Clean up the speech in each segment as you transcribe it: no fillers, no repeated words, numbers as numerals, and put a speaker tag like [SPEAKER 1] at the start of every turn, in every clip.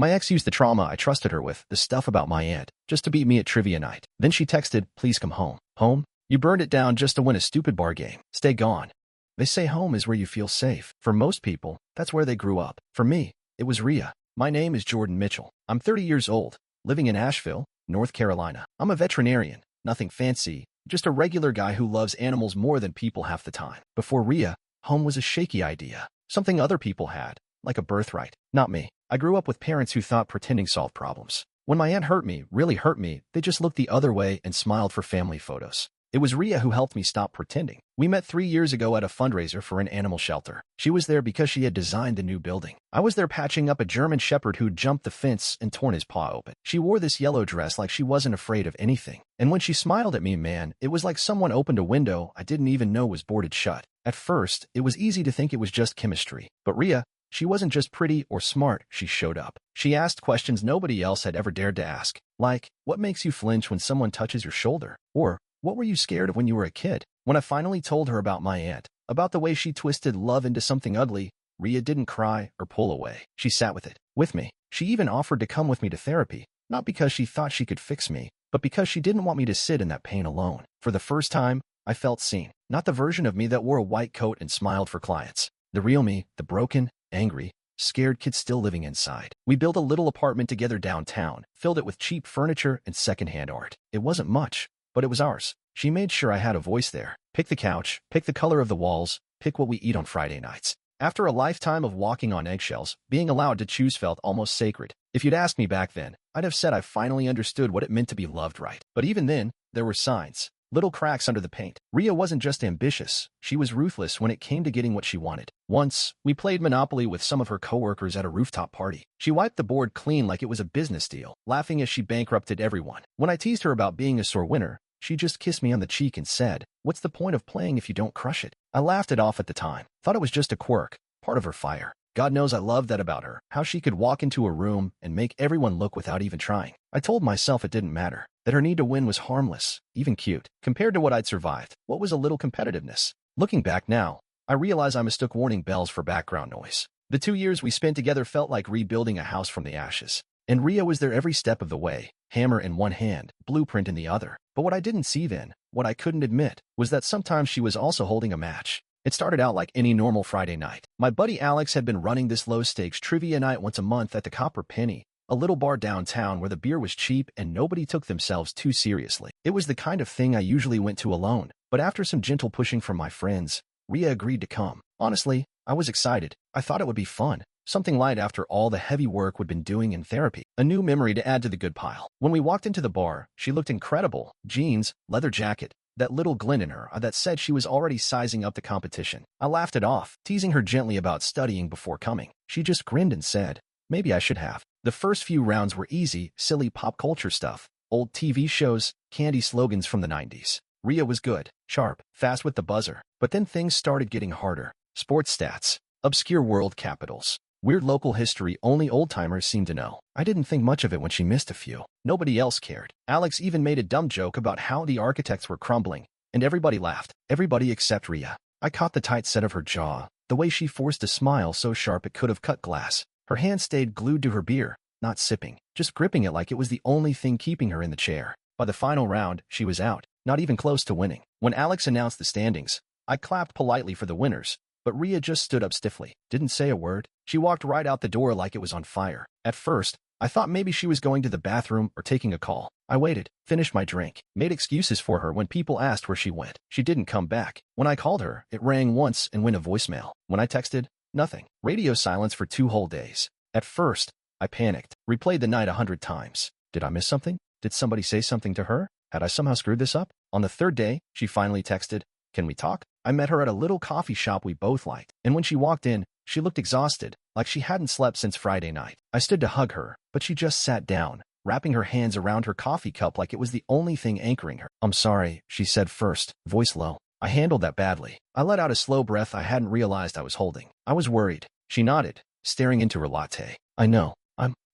[SPEAKER 1] My ex used the trauma I trusted her with, the stuff about my aunt, just to beat me at trivia night. Then she texted, please come home. Home? You burned it down just to win a stupid bar game. Stay gone. They say home is where you feel safe. For most people, that's where they grew up. For me, it was Rhea. My name is Jordan Mitchell. I'm 30 years old, living in Asheville, North Carolina. I'm a veterinarian, nothing fancy, just a regular guy who loves animals more than people half the time. Before Rhea, home was a shaky idea, something other people had, like a birthright. Not me. I grew up with parents who thought pretending solved problems. When my aunt hurt me, really hurt me, they just looked the other way and smiled for family photos. It was Rhea who helped me stop pretending. We met 3 years ago at a fundraiser for an animal shelter. She was there because she had designed the new building. I was there patching up a German shepherd who'd jumped the fence and torn his paw open. She wore this yellow dress like she wasn't afraid of anything. And when she smiled at me, man, it was like someone opened a window I didn't even know was boarded shut. At first, it was easy to think it was just chemistry. But Rhea, she wasn't just pretty or smart, she showed up. She asked questions nobody else had ever dared to ask. Like, what makes you flinch when someone touches your shoulder? Or, what were you scared of when you were a kid? When I finally told her about my aunt, about the way she twisted love into something ugly, Rhea didn't cry or pull away. She sat with it, with me. She even offered to come with me to therapy, not because she thought she could fix me, but because she didn't want me to sit in that pain alone. For the first time, I felt seen. Not the version of me that wore a white coat and smiled for clients. The real me, the broken, angry, scared kid still living inside. We built a little apartment together downtown, filled it with cheap furniture and secondhand art. It wasn't much, but it was ours. She made sure I had a voice there. Pick the couch, pick the color of the walls, pick what we eat on Friday nights. After a lifetime of walking on eggshells, being allowed to choose felt almost sacred. If you'd asked me back then, I'd have said I finally understood what it meant to be loved right. But even then, there were signs. Little cracks under the paint. Rhea wasn't just ambitious, she was ruthless when it came to getting what she wanted. Once, we played Monopoly with some of her coworkers at a rooftop party. She wiped the board clean like it was a business deal, laughing as she bankrupted everyone. When I teased her about being a sore winner, she just kissed me on the cheek and said, what's the point of playing if you don't crush it? I laughed it off at the time, thought it was just a quirk, part of her fire. God knows I loved that about her, how she could walk into a room and make everyone look without even trying. I told myself it didn't matter, that her need to win was harmless, even cute. Compared to what I'd survived, what was a little competitiveness? Looking back now, I realize I mistook warning bells for background noise. The 2 years we spent together felt like rebuilding a house from the ashes. And Rhea was there every step of the way, hammer in one hand, blueprint in the other. But what I didn't see then, what I couldn't admit, was that sometimes she was also holding a match. It started out like any normal Friday night. My buddy Alex had been running this low-stakes trivia night once a month at the Copper Penny, a little bar downtown where the beer was cheap and nobody took themselves too seriously. It was the kind of thing I usually went to alone, but after some gentle pushing from my friends, Rhea agreed to come. Honestly, I was excited. I thought it would be fun. Something light after all the heavy work we'd been doing in therapy. A new memory to add to the good pile. When we walked into the bar, she looked incredible. Jeans, leather jacket, that little glint in her that said she was already sizing up the competition. I laughed it off, teasing her gently about studying before coming. She just grinned and said, maybe I should have. The first few rounds were easy, silly pop culture stuff. Old TV shows, candy slogans from the 90s. Rhea was good, sharp, fast with the buzzer. But then things started getting harder. Sports stats, obscure world capitals, weird local history only old-timers seemed to know. I didn't think much of it when she missed a few. Nobody else cared. Alex even made a dumb joke about how the architects were crumbling, and everybody laughed. Everybody except Rhea. I caught the tight set of her jaw, the way she forced a smile so sharp it could have cut glass. Her hand stayed glued to her beer, not sipping, just gripping it like it was the only thing keeping her in the chair. By the final round, she was out, not even close to winning. When Alex announced the standings, I clapped politely for the winners, but Rhea just stood up stiffly, didn't say a word. She walked right out the door like it was on fire. At first, I thought maybe she was going to the bathroom or taking a call. I waited, finished my drink, made excuses for her when people asked where she went. She didn't come back. When I called her, it rang once and went a voicemail. When I texted, nothing. Radio silence for 2 whole days. At first, I panicked, replayed the night 100 times. Did I miss something? Did somebody say something to her? Had I somehow screwed this up? On the 3rd day, she finally texted, can we talk? I met her at a little coffee shop we both liked, and when she walked in, she looked exhausted, like she hadn't slept since Friday night. I stood to hug her, but she just sat down, wrapping her hands around her coffee cup like it was the only thing anchoring her. I'm sorry, she said first, voice low. I handled that badly. I let out a slow breath I hadn't realized I was holding. I was worried. She nodded, staring into her latte. I know.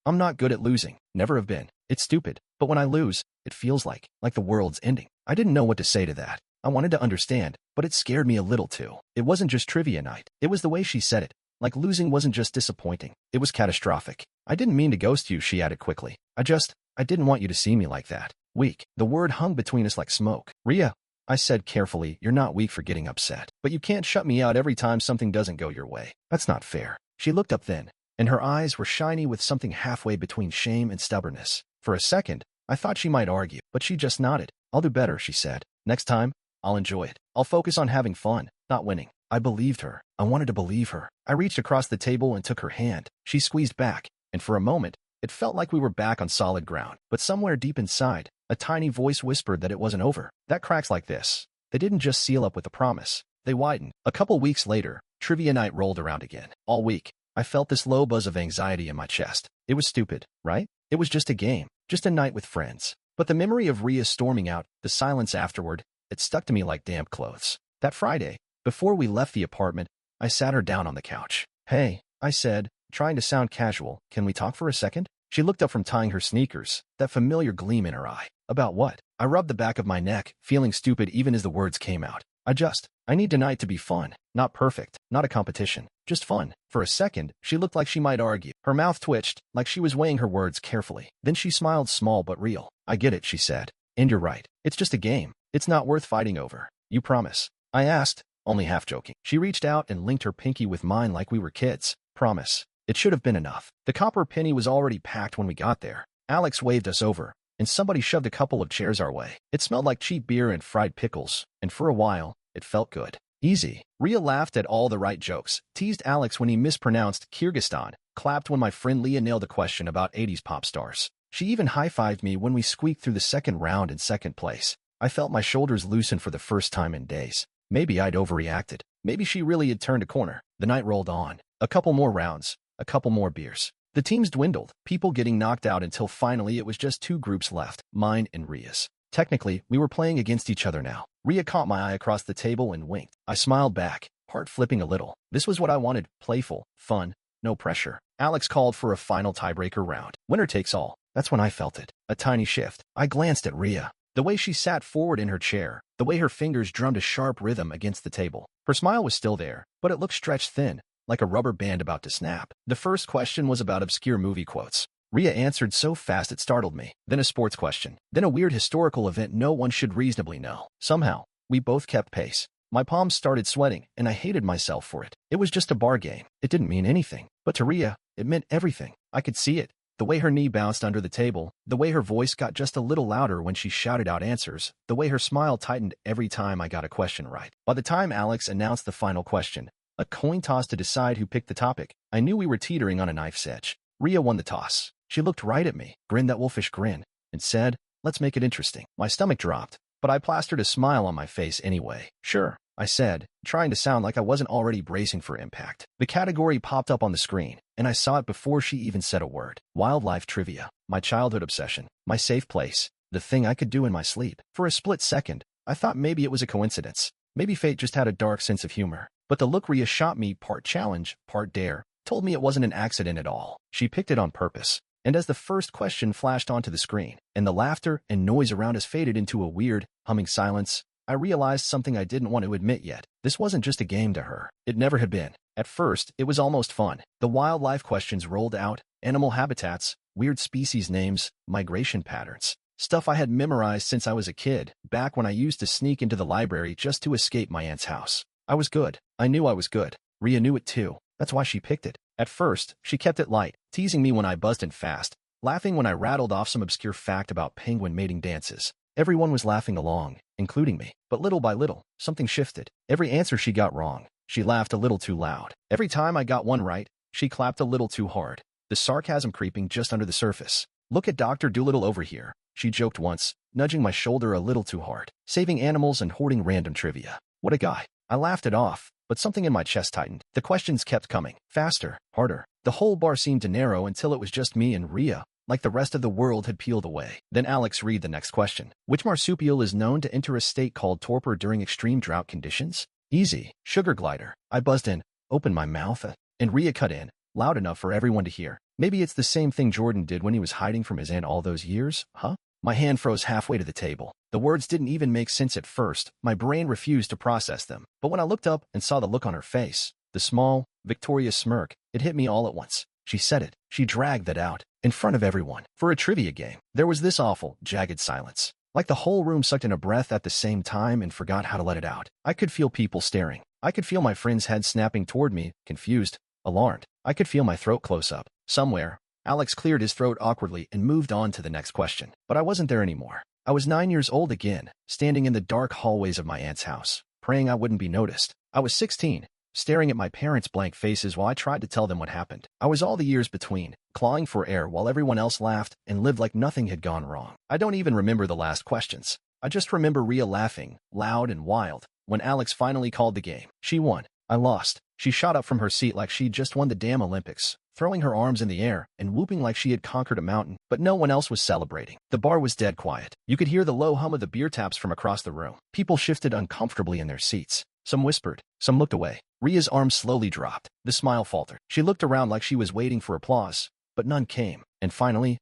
[SPEAKER 1] I'm not good at losing. Never have been. It's stupid. But when I lose, it feels like the world's ending. I didn't know what to say to that. I wanted to understand, but it scared me a little too. It wasn't just trivia night. It was the way she said it. Like losing wasn't just disappointing. It was catastrophic. I didn't mean to ghost you, she added quickly. I didn't want you to see me like that. Weak. The word hung between us like smoke. Rhea, I said carefully, you're not weak for getting upset. But you can't shut me out every time something doesn't go your way. That's not fair. She looked up then, and her eyes were shiny with something halfway between shame and stubbornness. For a second, I thought she might argue, but she just nodded. I'll do better, she said. Next time, I'll enjoy it. I'll focus on having fun, not winning. I believed her. I wanted to believe her. I reached across the table and took her hand. She squeezed back, and for a moment, it felt like we were back on solid ground. But somewhere deep inside, a tiny voice whispered that it wasn't over. That cracks like this. They didn't just seal up with a promise. They widened. A couple weeks later, trivia night rolled around again. All week, I felt this low buzz of anxiety in my chest. It was stupid, right? It was just a game, just a night with friends. But the memory of Rhea storming out, the silence afterward, it stuck to me like damp clothes. That Friday, before we left the apartment, I sat her down on the couch. Hey, I said, trying to sound casual, can we talk for a second? She looked up from tying her sneakers, that familiar gleam in her eye. About what? I rubbed the back of my neck, feeling stupid even as the words came out. I need tonight to be fun. Not perfect, not a competition, just fun. For a second, she looked like she might argue. Her mouth twitched, like she was weighing her words carefully. Then she smiled small but real. I get it, she said. And you're right. It's just a game. It's not worth fighting over. You promise? I asked, only half joking. She reached out and linked her pinky with mine like we were kids. Promise. It should have been enough. The copper penny was already packed when we got there. Alex waved us over, and somebody shoved a couple of chairs our way. It smelled like cheap beer and fried pickles, and for a while, it felt good. Easy. Rhea laughed at all the right jokes, teased Alex when he mispronounced Kyrgyzstan, clapped when my friend Leah nailed a question about 80s pop stars. She even high-fived me when we squeaked through the second round in second place. I felt my shoulders loosen for the first time in days. Maybe I'd overreacted. Maybe she really had turned a corner. The night rolled on. A couple more rounds. A couple more beers. The teams dwindled, people getting knocked out until finally it was just two groups left, mine and Rhea's. Technically, we were playing against each other now. Rhea caught my eye across the table and winked. I smiled back, heart flipping a little. This was what I wanted, playful, fun, no pressure. Alex called for a final tiebreaker round. Winner takes all. That's when I felt it. A tiny shift. I glanced at Rhea. The way she sat forward in her chair, the way her fingers drummed a sharp rhythm against the table. Her smile was still there, but it looked stretched thin, like a rubber band about to snap. The first question was about obscure movie quotes. Rhea answered so fast it startled me. Then a sports question. Then a weird historical event no one should reasonably know. Somehow, we both kept pace. My palms started sweating, and I hated myself for it. It was just a bar game. It didn't mean anything. But to Rhea, it meant everything. I could see it. The way her knee bounced under the table, the way her voice got just a little louder when she shouted out answers, the way her smile tightened every time I got a question right. By the time Alex announced the final question, a coin toss to decide who picked the topic, I knew we were teetering on a knife's edge. Rhea won the toss. She looked right at me, grinned that wolfish grin, and said, let's make it interesting. My stomach dropped, but I plastered a smile on my face anyway. Sure, I said, trying to sound like I wasn't already bracing for impact. The category popped up on the screen, and I saw it before she even said a word. Wildlife trivia. My childhood obsession. My safe place. The thing I could do in my sleep. For a split second, I thought maybe it was a coincidence. Maybe fate just had a dark sense of humor. But the look Rhea shot me, part challenge, part dare, told me it wasn't an accident at all. She picked it on purpose. And as the first question flashed onto the screen, and the laughter and noise around us faded into a weird, humming silence, I realized something I didn't want to admit yet. This wasn't just a game to her. It never had been. At first, it was almost fun. The wildlife questions rolled out, animal habitats, weird species names, migration patterns. Stuff I had memorized since I was a kid, back when I used to sneak into the library just to escape my aunt's house. I was good. I knew I was good. Rhea knew it too. That's why she picked it. At first, she kept it light, teasing me when I buzzed in fast, laughing when I rattled off some obscure fact about penguin mating dances. Everyone was laughing along, including me. But little by little, something shifted. Every answer she got wrong, she laughed a little too loud. Every time I got one right, she clapped a little too hard, the sarcasm creeping just under the surface. Look at Dr. Dolittle over here, she joked once, nudging my shoulder a little too hard. Saving animals and hoarding random trivia. What a guy. I laughed it off, but something in my chest tightened. The questions kept coming. Faster, harder. The whole bar seemed to narrow until it was just me and Rhea, like the rest of the world had peeled away. Then Alex read the next question. Which marsupial is known to enter a state called torpor during extreme drought conditions? Easy. Sugar glider. I buzzed in, opened my mouth, and Rhea cut in, loud enough for everyone to hear. Maybe it's the same thing Jordan did when he was hiding from his aunt all those years, huh? My hand froze halfway to the table. The words didn't even make sense at first. My brain refused to process them. But when I looked up and saw the look on her face, the small, victorious smirk, it hit me all at once. She said it. She dragged that out, in front of everyone, for a trivia game. There was this awful, jagged silence. Like the whole room sucked in a breath at the same time and forgot how to let it out. I could feel people staring. I could feel my friend's head snapping toward me, confused, alarmed. I could feel my throat close up. Somewhere, Alex cleared his throat awkwardly and moved on to the next question. But I wasn't there anymore. I was 9 years old again, standing in the dark hallways of my aunt's house, praying I wouldn't be noticed. I was 16, staring at my parents' blank faces while I tried to tell them what happened. I was all the years between, clawing for air while everyone else laughed and lived like nothing had gone wrong. I don't even remember the last questions. I just remember Rhea laughing, loud and wild, when Alex finally called the game. She won. I lost. She shot up from her seat like she'd just won the damn Olympics, throwing her arms in the air and whooping like she had conquered a mountain, but no one else was celebrating. The bar was dead quiet. You could hear the low hum of the beer taps from across the room. People shifted uncomfortably in their seats. Some whispered. Some looked away. Rhea's arms slowly dropped. The smile faltered. She looked around like she was waiting for applause, but none came. And finally,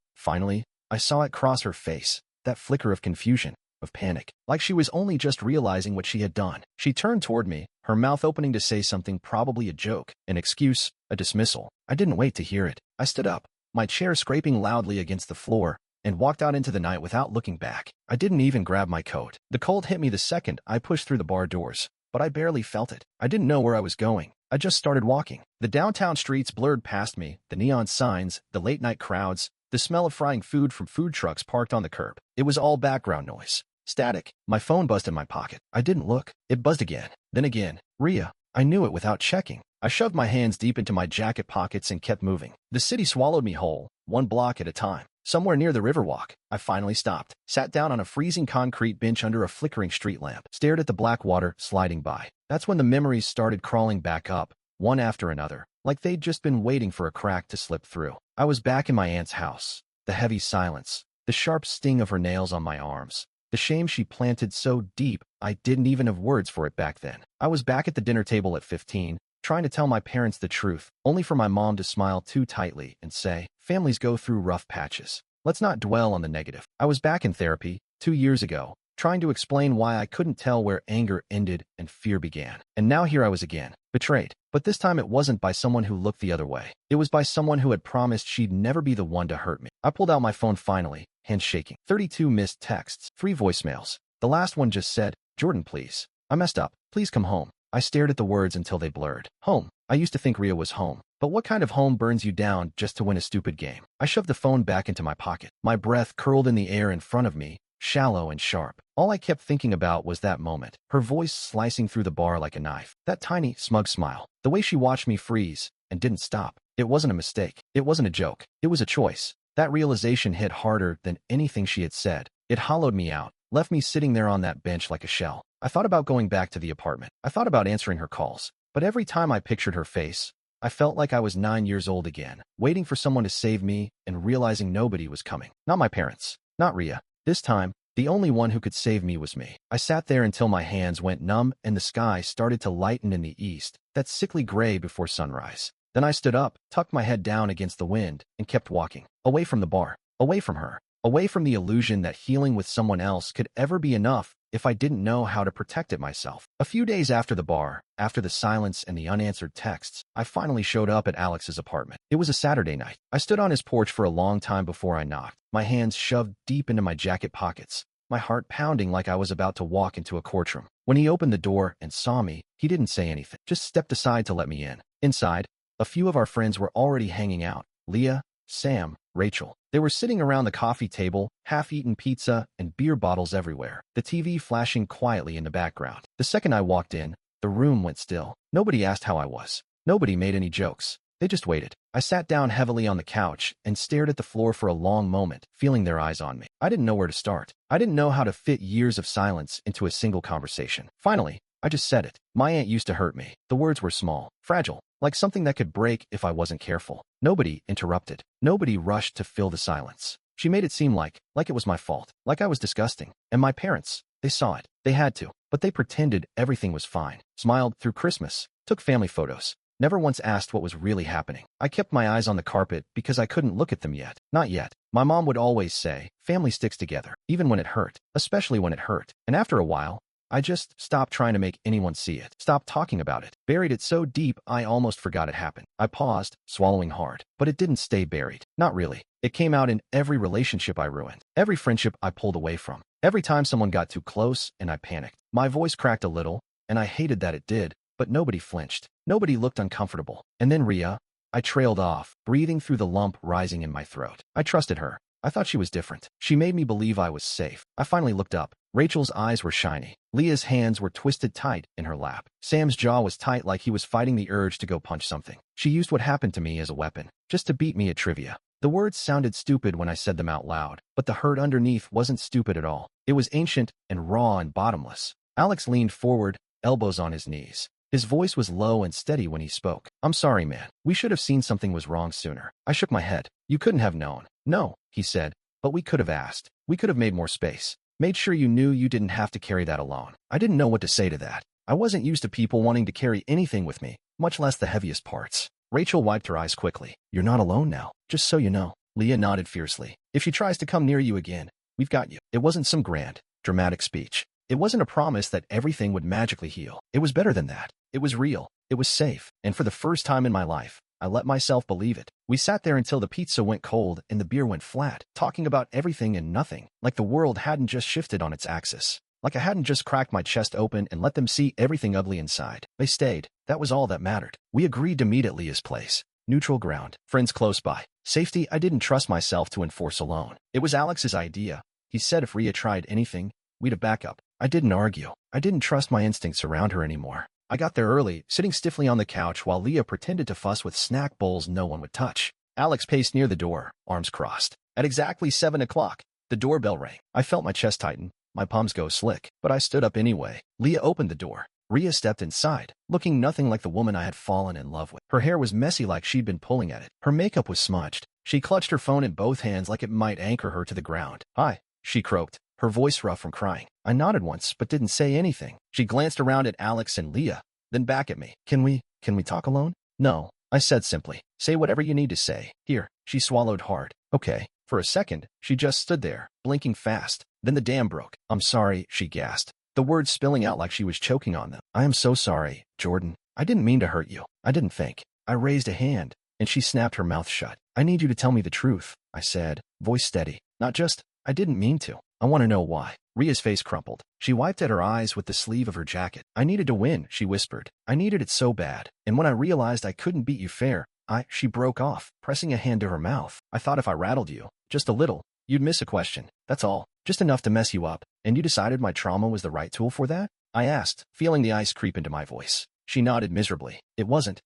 [SPEAKER 1] I saw it cross her face. That flicker of confusion, of panic, like she was only just realizing what she had done. She turned toward me, her mouth opening to say something, probably a joke, an excuse, a dismissal. I didn't wait to hear it. I stood up, my chair scraping loudly against the floor, and walked out into the night without looking back. I didn't even grab my coat. The cold hit me the second I pushed through the bar doors, but I barely felt it. I didn't know where I was going. I just started walking. The downtown streets blurred past me, the neon signs, the late-night crowds, the smell of frying food from food trucks parked on the curb. It was all background noise. Static. My phone buzzed in my pocket. I didn't look. It buzzed again. Then again. Rhea. I knew it without checking. I shoved my hands deep into my jacket pockets and kept moving. The city swallowed me whole, one block at a time. Somewhere near the Riverwalk, I finally stopped, sat down on a freezing concrete bench under a flickering street lamp, stared at the black water sliding by. That's when the memories started crawling back up, one after another, like they'd just been waiting for a crack to slip through. I was back in my aunt's house. The heavy silence, the sharp sting of her nails on my arms, the shame she planted so deep I didn't even have words for it back then. I was back at the dinner table at 15, trying to tell my parents the truth, only for my mom to smile too tightly and say, "Families go through rough patches. Let's not dwell on the negative." I was back in therapy, 2 years ago, trying to explain why I couldn't tell where anger ended and fear began. And now here I was again, betrayed. But this time it wasn't by someone who looked the other way. It was by someone who had promised she'd never be the one to hurt me. I pulled out my phone finally, hands shaking. 32 missed texts, 3 voicemails. The last one just said, "Jordan, please. I messed up. Please come home." I stared at the words until they blurred. Home. I used to think Rhea was home. But what kind of home burns you down just to win a stupid game? I shoved the phone back into my pocket. My breath curled in the air in front of me, shallow and sharp. All I kept thinking about was that moment, her voice slicing through the bar like a knife. That tiny, smug smile. The way she watched me freeze and didn't stop. It wasn't a mistake. It wasn't a joke. It was a choice. That realization hit harder than anything she had said. It hollowed me out, left me sitting there on that bench like a shell. I thought about going back to the apartment. I thought about answering her calls. But every time I pictured her face, I felt like I was 9 years old again, waiting for someone to save me and realizing nobody was coming. Not my parents. Not Rhea. This time, the only one who could save me was me. I sat there until my hands went numb and the sky started to lighten in the east, that sickly gray before sunrise. Then I stood up, tucked my head down against the wind, and kept walking. Away from the bar. Away from her. Away from the illusion that healing with someone else could ever be enough if I didn't know how to protect it myself. A few days after the bar, after the silence and the unanswered texts, I finally showed up at Alex's apartment. It was a Saturday night. I stood on his porch for a long time before I knocked, my hands shoved deep into my jacket pockets, my heart pounding like I was about to walk into a courtroom. When he opened the door and saw me, he didn't say anything, just stepped aside to let me in. Inside, a few of our friends were already hanging out. Leah, Sam, Rachel. They were sitting around the coffee table, half-eaten pizza and beer bottles everywhere, the TV flashing quietly in the background. The second I walked in, the room went still. Nobody asked how I was. Nobody made any jokes. They just waited. I sat down heavily on the couch and stared at the floor for a long moment, feeling their eyes on me. I didn't know where to start. I didn't know how to fit years of silence into a single conversation. Finally, I just said it. "My aunt used to hurt me." The words were small, fragile, like something that could break if I wasn't careful. Nobody interrupted. Nobody rushed to fill the silence. She made it seem like it was my fault, like I was disgusting. And my parents, they saw it. They had to. But they pretended everything was fine, smiled through Christmas, took family photos, never once asked what was really happening. I kept my eyes on the carpet because I couldn't look at them yet. Not yet. My mom would always say, family sticks together, even when it hurt, especially when it hurt. And after a while, I just stopped trying to make anyone see it. Stopped talking about it. Buried it so deep I almost forgot it happened. I paused, swallowing hard. But it didn't stay buried. Not really. It came out in every relationship I ruined. Every friendship I pulled away from. Every time someone got too close and I panicked. My voice cracked a little, and I hated that it did, but nobody flinched. Nobody looked uncomfortable. And then Rhea, I trailed off, breathing through the lump rising in my throat. I trusted her. I thought she was different. She made me believe I was safe. I finally looked up. Rachel's eyes were shiny. Leah's hands were twisted tight in her lap. Sam's jaw was tight like he was fighting the urge to go punch something. She used what happened to me as a weapon, just to beat me at trivia. The words sounded stupid when I said them out loud, but the hurt underneath wasn't stupid at all. It was ancient and raw and bottomless. Alex leaned forward, elbows on his knees. His voice was low and steady when he spoke. I'm sorry, man. We should have seen something was wrong sooner. I shook my head. You couldn't have known. No, he said, but we could have asked. We could have made more space. Made sure you knew you didn't have to carry that alone. I didn't know what to say to that. I wasn't used to people wanting to carry anything with me, much less the heaviest parts. Rachel wiped her eyes quickly. You're not alone now, just so you know. Leah nodded fiercely. If she tries to come near you again, we've got you. It wasn't some grand, dramatic speech. It wasn't a promise that everything would magically heal. It was better than that. It was real. It was safe. And for the first time in my life, I let myself believe it. We sat there until the pizza went cold and the beer went flat, talking about everything and nothing, like the world hadn't just shifted on its axis. Like I hadn't just cracked my chest open and let them see everything ugly inside. They stayed. That was all that mattered. We agreed to meet at Leah's place. Neutral ground. Friends close by. Safety I didn't trust myself to enforce alone. It was Alex's idea. He said if Rhea tried anything, we'd have backup. I didn't argue. I didn't trust my instincts around her anymore. I got there early, sitting stiffly on the couch while Leah pretended to fuss with snack bowls no one would touch. Alex paced near the door, arms crossed. At exactly 7 o'clock, the doorbell rang. I felt my chest tighten, my palms go slick, but I stood up anyway. Leah opened the door. Rhea stepped inside, looking nothing like the woman I had fallen in love with. Her hair was messy like she'd been pulling at it. Her makeup was smudged. She clutched her phone in both hands like it might anchor her to the ground. Hi, she croaked, her voice rough from crying. I nodded once, but didn't say anything. She glanced around at Alex and Leah, then back at me. Can we talk alone? No, I said simply. Say whatever you need to say. Here. She swallowed hard. Okay. For a second, she just stood there, blinking fast. Then the dam broke. I'm sorry, she gasped, the words spilling out like she was choking on them. I am so sorry, Jordan. I didn't mean to hurt you. I didn't think. I raised a hand, and she snapped her mouth shut. I need you to tell me the truth, I said, voice steady. Not just, I didn't mean to. I want to know why. Rhea's face crumpled. She wiped at her eyes with the sleeve of her jacket. I needed to win, she whispered. I needed it so bad. And when I realized I couldn't beat you fair, she broke off, pressing a hand to her mouth. I thought if I rattled you, just a little, you'd miss a question. That's all. Just enough to mess you up. And you decided my trauma was the right tool for that? I asked, feeling the ice creep into my voice. She nodded miserably. It wasn't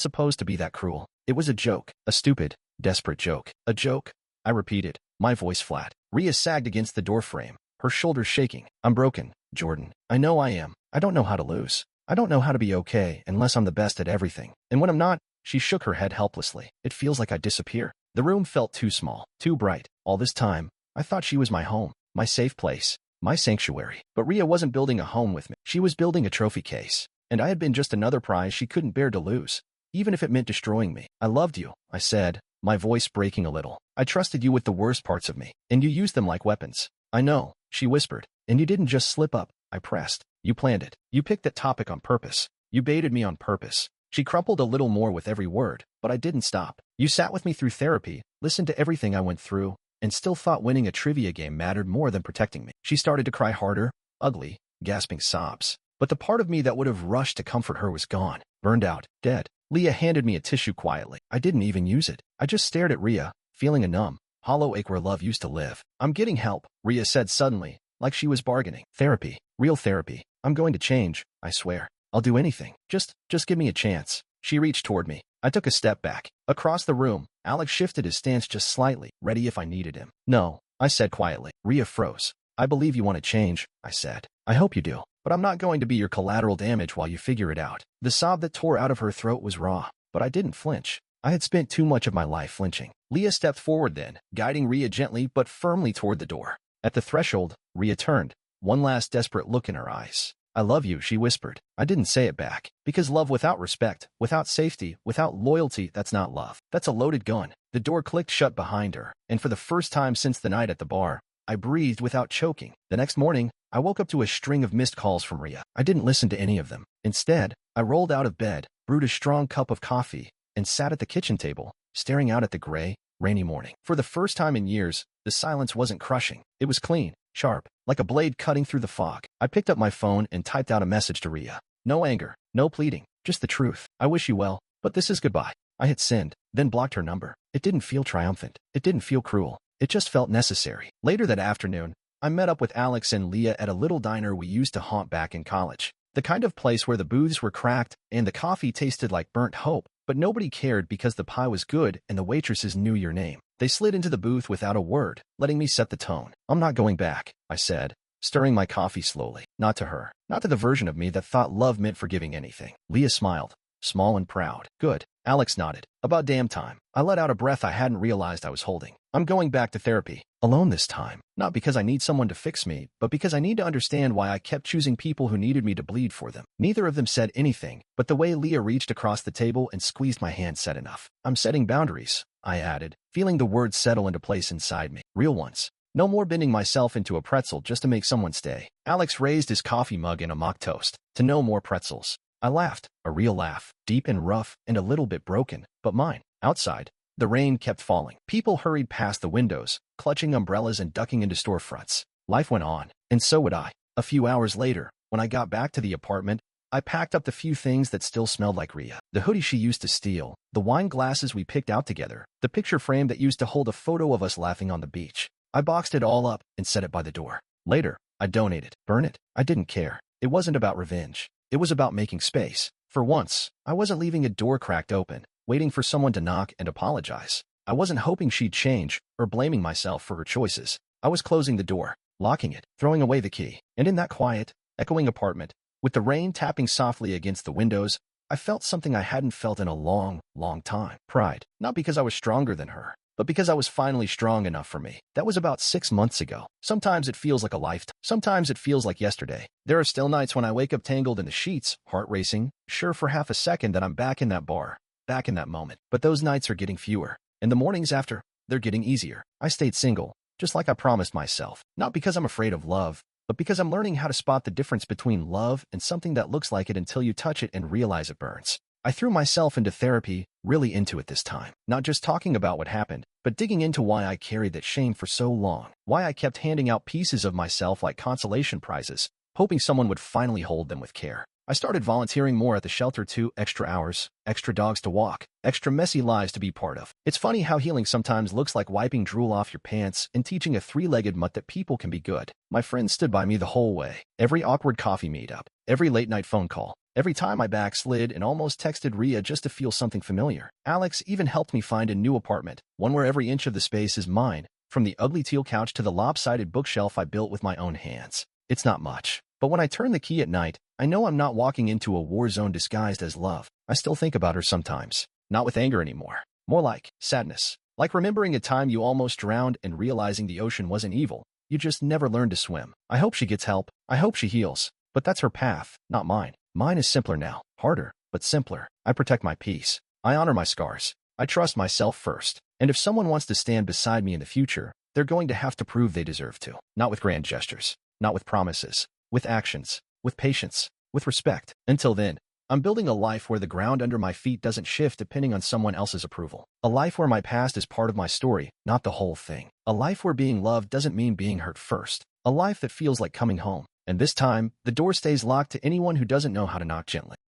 [SPEAKER 1] supposed to be that cruel. It was a joke. A stupid, desperate joke. A joke? I repeated, my voice flat. Rhea sagged against the doorframe, her shoulders shaking. I'm broken, Jordan. I know I am. I don't know how to lose. I don't know how to be okay unless I'm the best at everything. And when I'm not, she shook her head helplessly. It feels like I disappear. The room felt too small, too bright. All this time, I thought she was my home, my safe place, my sanctuary. But Rhea wasn't building a home with me. She was building a trophy case. And I had been just another prize she couldn't bear to lose, even if it meant destroying me. I loved you, I said, my voice breaking a little. I trusted you with the worst parts of me, and you used them like weapons. I know, she whispered. And you didn't just slip up, I pressed. You planned it. You picked that topic on purpose. You baited me on purpose. She crumpled a little more with every word, but I didn't stop. You sat with me through therapy, listened to everything I went through, and still thought winning a trivia game mattered more than protecting me. She started to cry harder, ugly, gasping sobs. But the part of me that would have rushed to comfort her was gone, burned out, dead. Leah handed me a tissue quietly. I didn't even use it. I just stared at Rhea, feeling a numb, hollow ache where love used to live. I'm getting help, Rhea said suddenly, like she was bargaining. Therapy. Real therapy. I'm going to change, I swear. I'll do anything. Just give me a chance. She reached toward me. I took a step back. Across the room, Alex shifted his stance just slightly, ready if I needed him. No, I said quietly. Rhea froze. I believe you want to change, I said. I hope you do. But I'm not going to be your collateral damage while you figure it out. The sob that tore out of her throat was raw, but I didn't flinch. I had spent too much of my life flinching. Leah stepped forward then, guiding Rhea gently but firmly toward the door. At the threshold, Rhea turned, one last desperate look in her eyes. I love you, she whispered. I didn't say it back. Because love without respect, without safety, without loyalty, that's not love. That's a loaded gun. The door clicked shut behind her, and for the first time since the night at the bar, I breathed without choking. The next morning, I woke up to a string of missed calls from Ria. I didn't listen to any of them. Instead, I rolled out of bed, brewed a strong cup of coffee, and sat at the kitchen table, staring out at the gray, rainy morning. For the first time in years, the silence wasn't crushing. It was clean, sharp, like a blade cutting through the fog. I picked up my phone and typed out a message to Ria. No anger, no pleading, just the truth. I wish you well, but this is goodbye. I hit send, then blocked her number. It didn't feel triumphant. It didn't feel cruel. It just felt necessary. Later that afternoon, I met up with Alex and Leah at a little diner we used to haunt back in college. The kind of place where the booths were cracked and the coffee tasted like burnt hope, but nobody cared because the pie was good and the waitresses knew your name. They slid into the booth without a word, letting me set the tone. I'm not going back, I said, stirring my coffee slowly. Not to her. Not to the version of me that thought love meant forgiving anything. Leah smiled, small and proud. Good. Alex nodded. About damn time. I let out a breath I hadn't realized I was holding. I'm going back to therapy. Alone this time. Not because I need someone to fix me, but because I need to understand why I kept choosing people who needed me to bleed for them. Neither of them said anything, but the way Leah reached across the table and squeezed my hand said enough. I'm setting boundaries, I added, feeling the words settle into place inside me. Real ones. No more bending myself into a pretzel just to make someone stay. Alex raised his coffee mug in a mock toast. To no more pretzels. I laughed, a real laugh, deep and rough and a little bit broken, but mine. Outside, the rain kept falling. People hurried past the windows, clutching umbrellas and ducking into storefronts. Life went on, and so would I. A few hours later, when I got back to the apartment, I packed up the few things that still smelled like Ria. The hoodie she used to steal, the wine glasses we picked out together, the picture frame that used to hold a photo of us laughing on the beach. I boxed it all up and set it by the door. Later, I donated. Burn it? I didn't care. It wasn't about revenge. It was about making space. For once, I wasn't leaving a door cracked open, waiting for someone to knock and apologize. I wasn't hoping she'd change or blaming myself for her choices. I was closing the door, locking it, throwing away the key. And in that quiet, echoing apartment, with the rain tapping softly against the windows, I felt something I hadn't felt in a long, long time. Pride. Not because I was stronger than her, but because I was finally strong enough for me. That was about 6 months ago. Sometimes it feels like a lifetime. Sometimes it feels like yesterday. There are still nights when I wake up tangled in the sheets, heart racing, sure for half a second that I'm back in that bar, back in that moment. But those nights are getting fewer. And the mornings after, they're getting easier. I stayed single, just like I promised myself. Not because I'm afraid of love, but because I'm learning how to spot the difference between love and something that looks like it until you touch it and realize it burns. I threw myself into therapy, really into it this time. Not just talking about what happened, but digging into why I carried that shame for so long. Why I kept handing out pieces of myself like consolation prizes, hoping someone would finally hold them with care. I started volunteering more at the shelter too, extra hours, extra dogs to walk, extra messy lives to be part of. It's funny how healing sometimes looks like wiping drool off your pants and teaching a three-legged mutt that people can be good. My friends stood by me the whole way. Every awkward coffee meetup, every late-night phone call, every time I backslid and almost texted Ria just to feel something familiar. Alex even helped me find a new apartment, one where every inch of the space is mine, from the ugly teal couch to the lopsided bookshelf I built with my own hands. It's not much, but when I turn the key at night, I know I'm not walking into a war zone disguised as love. I still think about her sometimes, not with anger anymore, more like sadness. Like remembering a time you almost drowned and realizing the ocean wasn't evil, you just never learned to swim. I hope she gets help. I hope she heals. But that's her path, not mine. Mine is simpler now, harder, but simpler. I protect my peace. I honor my scars. I trust myself first. And if someone wants to stand beside me in the future, they're going to have to prove they deserve to. Not with grand gestures, not with promises, with actions, with patience, with respect. Until then, I'm building a life where the ground under my feet doesn't shift depending on someone else's approval. A life where my past is part of my story, not the whole thing. A life where being loved doesn't mean being hurt first. A life that feels like coming home. And this time, the door stays locked to anyone who doesn't know how to knock gently.